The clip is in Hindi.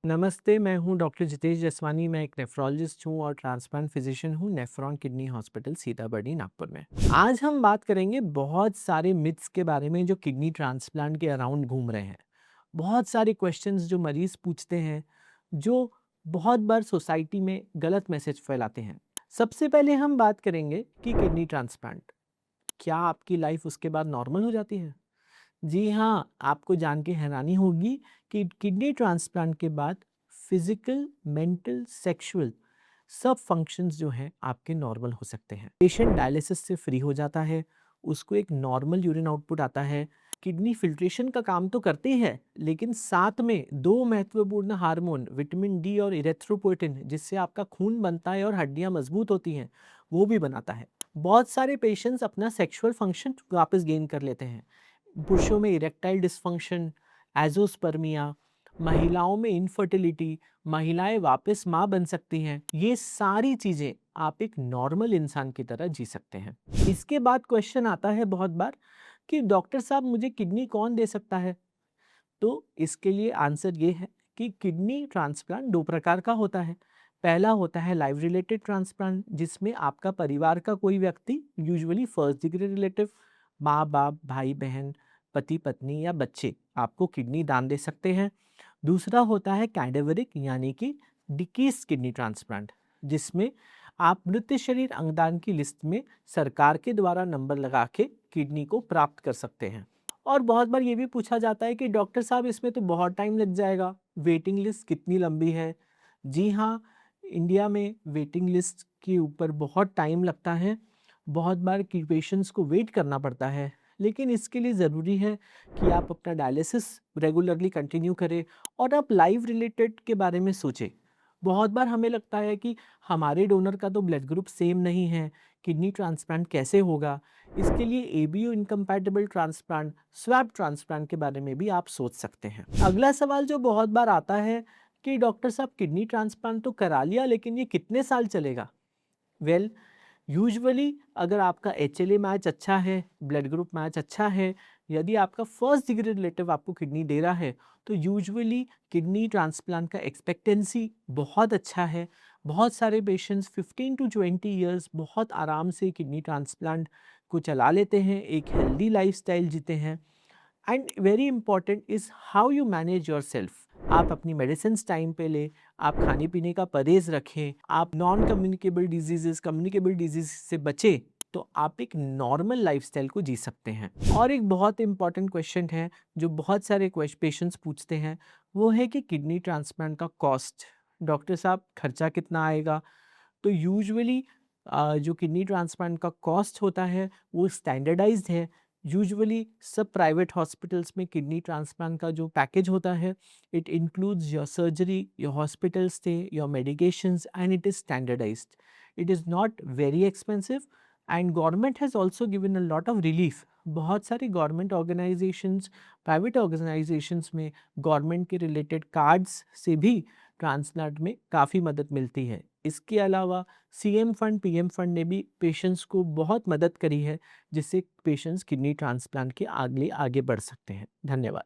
नमस्ते, मैं हूँ डॉक्टर जितेश जसवानी। मैं एक नेफ्रोलॉजिस्ट हूँ और ट्रांसप्लांट फिजिशियन हूँ Nephron kidney hospital Sitabardi Nagpur में। आज हम बात करेंगे बहुत सारे मिथ्स के बारे में जो किडनी ट्रांसप्लांट के अराउंड घूम रहे हैं। बहुत सारे क्वेश्चंस जो मरीज पूछते हैं, जो बहुत बार सोसाइटी में गलत मैसेज फैलाते हैं। सबसे पहले हम बात करेंगे कि किडनी ट्रांसप्लांट, क्या आपकी लाइफ उसके बाद नॉर्मल हो जाती है? जी हाँ, आपको जान के हैरानी होगी कि किडनी ट्रांसप्लांट के बाद फिजिकल, मेंटल, सेक्सुअल सब फंक्शंस जो हैं आपके नॉर्मल हो सकते हैं। पेशेंट डायलिसिस से फ्री हो जाता है, उसको एक नॉर्मल यूरिन आउटपुट आता है। किडनी फिल्ट्रेशन का काम तो करती है, लेकिन साथ में दो महत्वपूर्ण हार्मोन विटामिन डी और इरेथ्रोपोएटिन, जिससे आपका खून बनता है और हड्डियां मजबूत होती हैं, वो भी बनाता है। बहुत सारे पेशेंट्स अपना सेक्सुअल फंक्शन वापस गेन कर लेते हैं। पुरुषों में इरेक्टाइल डिस्फंक्शन, एजोस्पर्मिया, महिलाओं में इनफर्टिलिटी, महिलाएं वापस माँ बन सकती हैं। ये सारी चीज़ें आप एक नॉर्मल इंसान की तरह जी सकते हैं। इसके बाद क्वेश्चन आता है बहुत बार कि डॉक्टर साहब मुझे किडनी कौन दे सकता है? तो इसके लिए आंसर ये है कि किडनी ट्रांसप्लांट दो प्रकार का होता है। पहला होता है लाइफ रिलेटेड ट्रांसप्लांट, जिसमें आपका परिवार का कोई व्यक्ति, यूजुअली फर्स्ट डिग्री रिलेटिव, माँ बाप, भाई बहन, पति पत्नी या बच्चे, आपको किडनी दान दे सकते हैं। दूसरा होता है कैडेवरिक यानी कि डिकीज किडनी ट्रांसप्लांट, जिसमें आप मृत शरीर अंगदान की लिस्ट में सरकार के द्वारा नंबर लगा के किडनी को प्राप्त कर सकते हैं। और बहुत बार ये भी पूछा जाता है कि डॉक्टर साहब इसमें तो बहुत टाइम लग जाएगा, वेटिंग लिस्ट कितनी लंबी है? जी हाँ, इंडिया में वेटिंग लिस्ट के ऊपर बहुत टाइम लगता है। बहुत बार कि पेशेंट्स को वेट करना पड़ता है, लेकिन इसके लिए ज़रूरी है कि आप अपना डायलिसिस रेगुलरली कंटिन्यू करें और आप लाइफ रिलेटेड के बारे में सोचें। बहुत बार हमें लगता है कि हमारे डोनर का तो ब्लड ग्रुप सेम नहीं है, किडनी ट्रांसप्लांट कैसे होगा? इसके लिए ABO incompatible transplant, swap transplant के बारे में भी आप सोच सकते हैं। अगला सवाल जो बहुत बार आता है कि डॉक्टर साहब किडनी ट्रांसप्लांट तो करा लिया, लेकिन ये कितने साल चलेगा? वेल, यूजुअली अगर आपका एचएलए मैच अच्छा है, ब्लड ग्रुप मैच अच्छा है, यदि आपका फर्स्ट डिग्री रिलेटिव आपको किडनी दे रहा है, तो यूजुअली किडनी ट्रांसप्लांट का एक्सपेक्टेंसी बहुत अच्छा है। बहुत सारे पेशेंट्स 15 टू 20 ईयर्स बहुत आराम से किडनी ट्रांसप्लांट को चला लेते हैं, एक हेल्दी लाइफस्टाइल जीते हैं। And very important is how you manage your self. आप अपनी मेडिसिन टाइम पे ले, आप खाने पीने का परहेज रखें, आप non communicable diseases, communicable disease से बचें, तो आप एक नॉर्मल लाइफस्टाइल को जी सकते हैं। और एक बहुत इंपॉर्टेंट क्वेश्चन है जो बहुत सारे पेशेंट्स पूछते हैं, वो है कि किडनी ट्रांसप्लांट का कॉस्ट, डॉक्टर साहब खर्चा कितना आएगा? तो यूजुअली जो किडनी ट्रांसप्लांट का कॉस्ट होता है वो स्टैंडर्डाइज्ड है। यूजुअली सब प्राइवेट हॉस्पिटल्स में किडनी ट्रांसप्लांट का जो पैकेज होता है, it includes your surgery, your hospital stay, your medications, and it is standardised. It is not very expensive and government has also given a lot of relief. बहुत सारी गवर्नमेंट ऑर्गेनाइजेशंस, प्राइवेट ऑर्गेनाइजेशंस में गवर्नमेंट के रिलेटेड कार्ड्स से भी ट्रांसप्लांट में काफ़ी मदद मिलती है। इसके अलावा सीएम फंड, पीएम फंड ने भी पेशेंट्स को बहुत मदद करी है, जिससे पेशेंट्स किडनी ट्रांसप्लांट के आगे आगे बढ़ सकते हैं। धन्यवाद।